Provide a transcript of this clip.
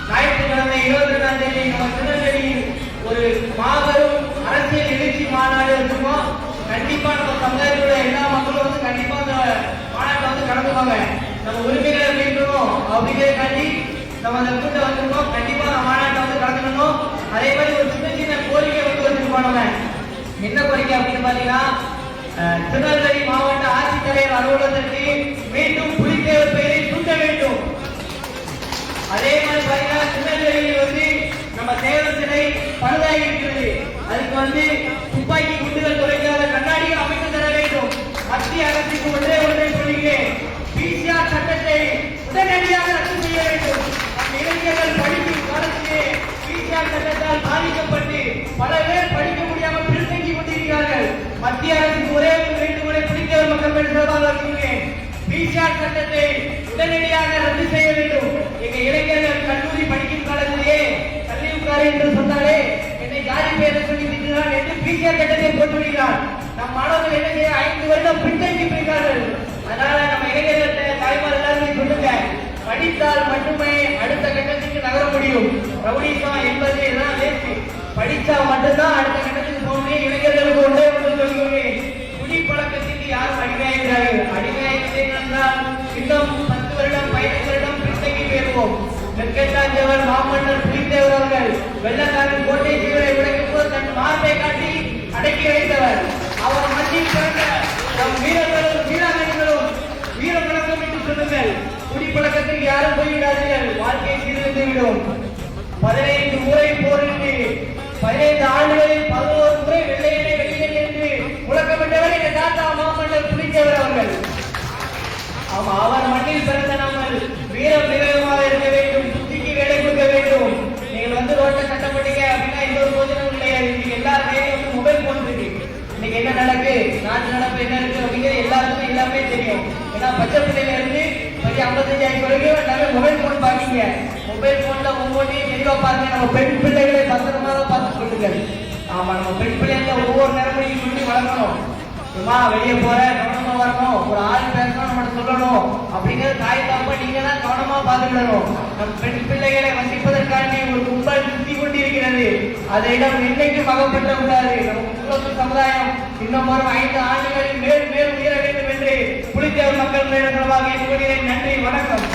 ஞாயிற்றுக்கிழமை 22ஆம் தேதி நம்ம திருநெல்வேலியில் ஒரு மாபெரும் அரசியல் எழுச்சி மாநாடு வச்சிருக்கோம். கண்டிப்பா நம்ம சமுதாயத்தோட எல்லா மக்களும் வந்து கண்டிப்பா அந்த மாநாட்டில் வந்து கலந்துவாங்க. நம்ம உரிமைகளை மீட்கணும் அப்படிங்கிறதுக்காண்டி நம்ம அந்த கூட்டம் வந்திருக்கோம். கண்டிப்பா அந்த மாநாட்டில் வந்து கலந்துக்கணும். அதே மாதிரி ஒரு சின்ன சின்ன கோரிக்கை வந்து வச்சிருக்கோம். நம்ம என்ன கோரிக்கை அப்படின்னு பாத்தீங்கன்னா, திருநெல்வேலி மாவட்ட ஆட்சித்தலைவர் அலுவலகத்திற்கு மீண்டும் புலித்தேவர் பெயரை சூட்ட வேண்டும். அதே மாதிரி பாத்தீங்கன்னா, திருநெல்வேலியில் வந்து நம்ம தேவர் சிலை பழுதாகி இருக்கிறது. அதுக்கு வந்து துப்பாக்கி குண்டுகள் துளைக்காத கண்ணாடிகள் அமைத்து தர வேண்டும். மத்திய அரசுக்கு ஒன்றே சொல்லுகிறேன், பிசிஆர் சட்டத்தை உடனடியாக ரத்து செய்ய வேண்டும். நம் இளைஞர்கள் படிக்கும் காலத்திலே பிசிஆர் சட்டத்தால் பாதிக்கப்பட்டு பல பேர் படிக்க முடியாமல் பின்தங்கி கொண்டிருக்கிறார்கள். மத்திய அரசுக்கு ஒரே ஒரு வேண்டுகோளை புலித்தேவர் மக்கள் பேர் சார்பாக வைக்கிறேன். பிசிஆர் சட்டத்தை உடனடியாக ரத்து செய்ய வேண்டும். எங்க இளைஞர்கள் கல்லூரி படிக்கும் காலத்திலேயே கல்வி உட்காரு என்று சொன்னாலே என்னை ஜாதி பேரை சொல்லி திட்டுகிறான் என்று பிசிஆர் சட்டத்தை போட்டு விடுகிறார். நம் மாணவர்கள் என்ன செய்ய 5 வருடம் பின்தங்கி போகிறார்கள். அதனால நம்ம இளைஞர்கள் தாய்மார் எல்லாருமே சொல்லுங்க, படித்தால் மட்டுமே அடுத்த கட்டத்துக்கு நகர முடியும். ரவுடிசம் என்பது எல்லாம் வேஸ்ட். படிச்சா மட்டும்தான் அடுத்த கட்டத்துக்கு போகணும். இளைஞர்களுக்கு ஒன்றே ஒன்று சொல்கிறேன், குடிப்பழக்கத்துக்கு யாரும் அடிமையாகிறார்கள். அடிமையாகிறேன் இன்னும் 10 வருடம் 15 வருடம் பின்தங்கி போயிருவோம். வெங்கடாஜவர் மாமன்னர் புலித்தேவர் அவர்கள் வெள்ளக்காரன் கோட்டை சீவரை உடைக்கும் போது தன் மார்பை காட்டி அடக்கி வைத்தவர். அவர் மண்ணில் பிறந்த நம் வீரர்களும் வீராங்கனைகளும் வீரப்பழக்கம் என்று சொல்லுங்கள். குடிப்பழக்கத்துக்கு யாரும் போய்விடாதீர்கள், வாழ்க்கை சீர்திருந்து விடும். 15 முறை போரிட்டு 15 ஆண்டுகளில் 11 முறை வெள்ளையனை வெளியில் என்று முழக்கமிட்டவர் எங்கள் தாத்தா மாமன்னர் புலித்தேவர் அவர்கள். ஆமா, அவர் மண்ணில் பிறந்த நாமல் வீரம் விவேகமாக இருக்க வேண்டும், புத்திக்கு வேலை கொடுக்க வேண்டும். நீங்கள் வந்து ரோட்டை கட்டப்பட்டீங்க அப்படின்னா எந்த ஒரு யோஜனையும் கிடையாது. இன்னைக்கு எல்லாருமே வந்து மொபைல் போன் இருக்கு. இன்னைக்கு என்ன நடக்கு, நாட்டு நடப்பு என்ன இருக்கு அப்படிங்கிற எல்லாருக்கும் எல்லாமே தெரியும். ஏன்னா பச்சை பிள்ளைல இருந்து 55 வரைக்கும் எல்லாமே மொபைல் போன் பாக்கீங்க. மொபைல் போன்ல ஒவ்வொன்றையும் தெளிவா பாருங்க. நம்ம பெண் பிள்ளைகளை பத்திரமாக பார்த்து சொல்லுங்கள். ஆமா, நம்ம பெண் பிள்ளைகளை ஒவ்வொரு நேரமும் சொல்லி வளர்க்கணும். சும்மா வெளியே போற கவனமா வரணும், ஒரு ஆள் பேசணும் நம்ம சொல்லணும் அப்படிங்கிறது தாய் தாப்பா நீங்க தான் கவனமா பார்த்துக்கிடணும். நம் பெண் பிள்ளைகளை வசிப்பதற்காண்டி ஒரு கும்பல் சுத்தி கொண்டிருக்கிறது. அதையிடம் இன்னைக்கும் அகப்பட்ட கூடாது. நம்ம சமுதாயம் இன்னும் வரும் 5 ஆண்டுகளில் மேலும் மேலும் உயர வேண்டும் என்று புலித்தேவர் மக்கள் மேலும் கேட்டுக்கொள்கிறேன். நன்றி, வணக்கம்.